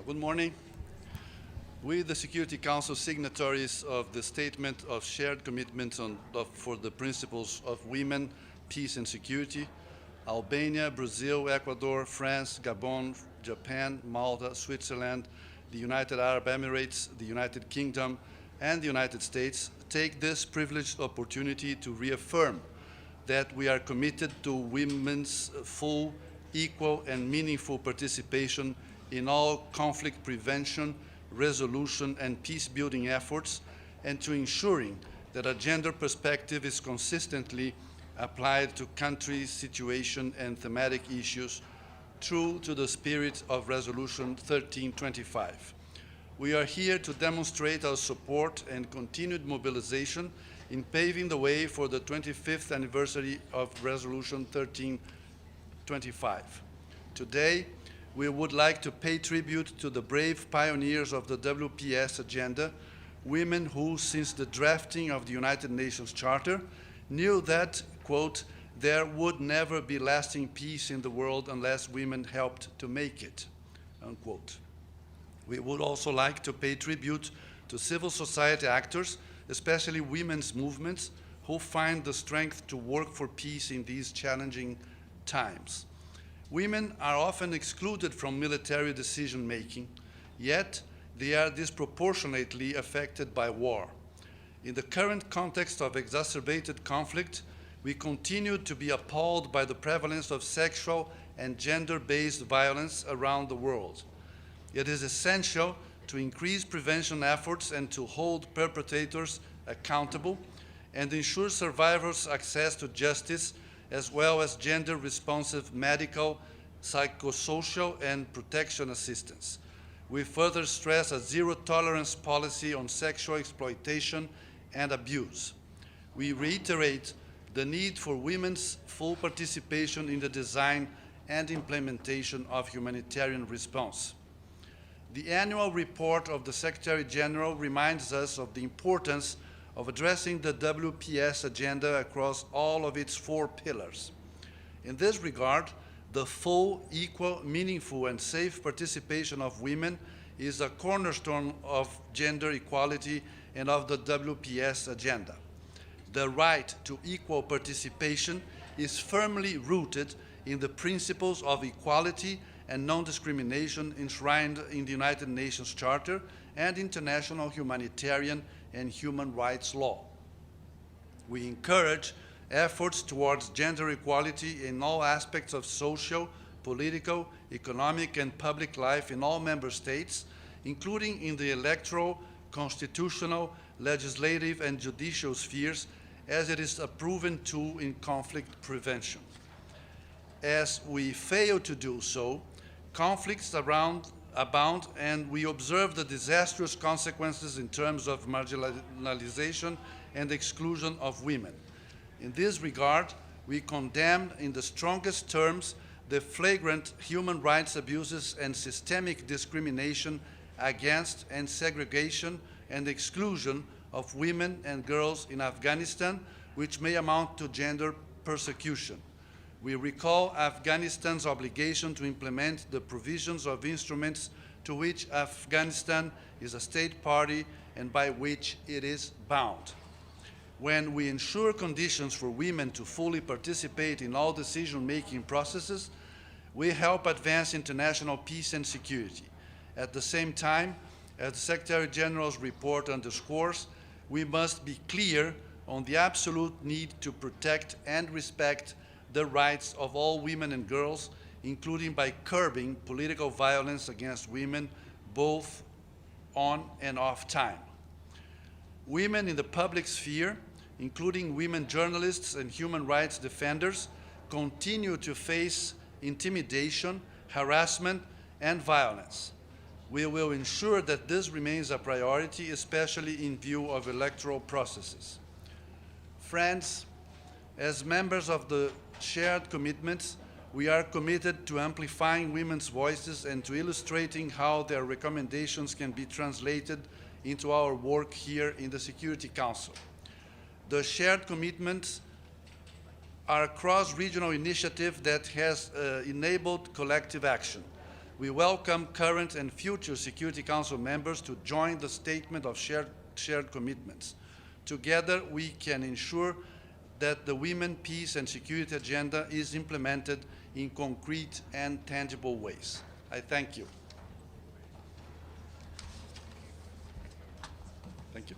Good morning. We, the Security Council signatories of the Statement of Shared Commitments for the Principles of Women, Peace and Security, Albania, Brazil, Ecuador, France, Gabon, Japan, Malta, Switzerland, the United Arab Emirates, the United Kingdom, and the United States, take this privileged opportunity to reaffirm that we are committed to women's full, equal, and meaningful participation in all conflict prevention, resolution, and peace-building efforts, and to ensuring that a gender perspective is consistently applied to country, situation, and thematic issues, true to the spirit of Resolution 1325. We are here to demonstrate our support and continued mobilization in paving the way for the 25th anniversary of Resolution 1325. Today, we would like to pay tribute to the brave pioneers of the WPS agenda, women who, since the drafting of the United Nations Charter, knew that, quote, there would never be lasting peace in the world unless women helped to make it, unquote. We would also like to pay tribute to civil society actors, especially women's movements, who find the strength to work for peace in these challenging times. Women are often excluded from military decision-making, yet they are disproportionately affected by war. In the current context of exacerbated conflict, we continue to be appalled by the prevalence of sexual and gender-based violence around the world. It is essential to increase prevention efforts and to hold perpetrators accountable and ensure survivors access to justice, as well as gender-responsive medical, psychosocial, and protection assistance. We further stress a zero-tolerance policy on sexual exploitation and abuse. We reiterate the need for women's full participation in the design and implementation of humanitarian response. The annual report of the Secretary General reminds us of the importance of addressing the WPS agenda across all of its 4 pillars. In this regard, the full, equal, meaningful, and safe participation of women is a cornerstone of gender equality and of the WPS agenda. The right to equal participation is firmly rooted in the principles of equality and non-discrimination enshrined in the United Nations Charter and international humanitarian and human rights law. We encourage efforts towards gender equality in all aspects of social, political, economic, and public life in all member states, including in the electoral, constitutional, legislative, and judicial spheres, as it is a proven tool in conflict prevention. As we fail to do so, conflicts abound, and we observe the disastrous consequences in terms of marginalization and exclusion of women. In this regard, we condemn in the strongest terms the flagrant human rights abuses and systemic discrimination against and segregation and exclusion of women and girls in Afghanistan, which may amount to gender persecution. We recall Afghanistan's obligation to implement the provisions of instruments to which Afghanistan is a state party and by which it is bound. When we ensure conditions for women to fully participate in all decision-making processes, we help advance international peace and security. At the same time, as the Secretary General's report underscores, we must be clear on the absolute need to protect and respect the rights of all women and girls, including by curbing political violence against women, both on and off time. Women in the public sphere, including women journalists and human rights defenders, continue to face intimidation, harassment, and violence. We will ensure that this remains a priority, especially in view of electoral processes. Friends, as members of the shared commitments, we are committed to amplifying women's voices and to illustrating how their recommendations can be translated into our work here in the Security Council. The shared commitments are a cross-regional initiative that has enabled collective action. We welcome current and future Security Council members to join the statement of shared commitments. Together, we can ensure that the Women, Peace and Security agenda is implemented in concrete and tangible ways. I thank you. Thank you.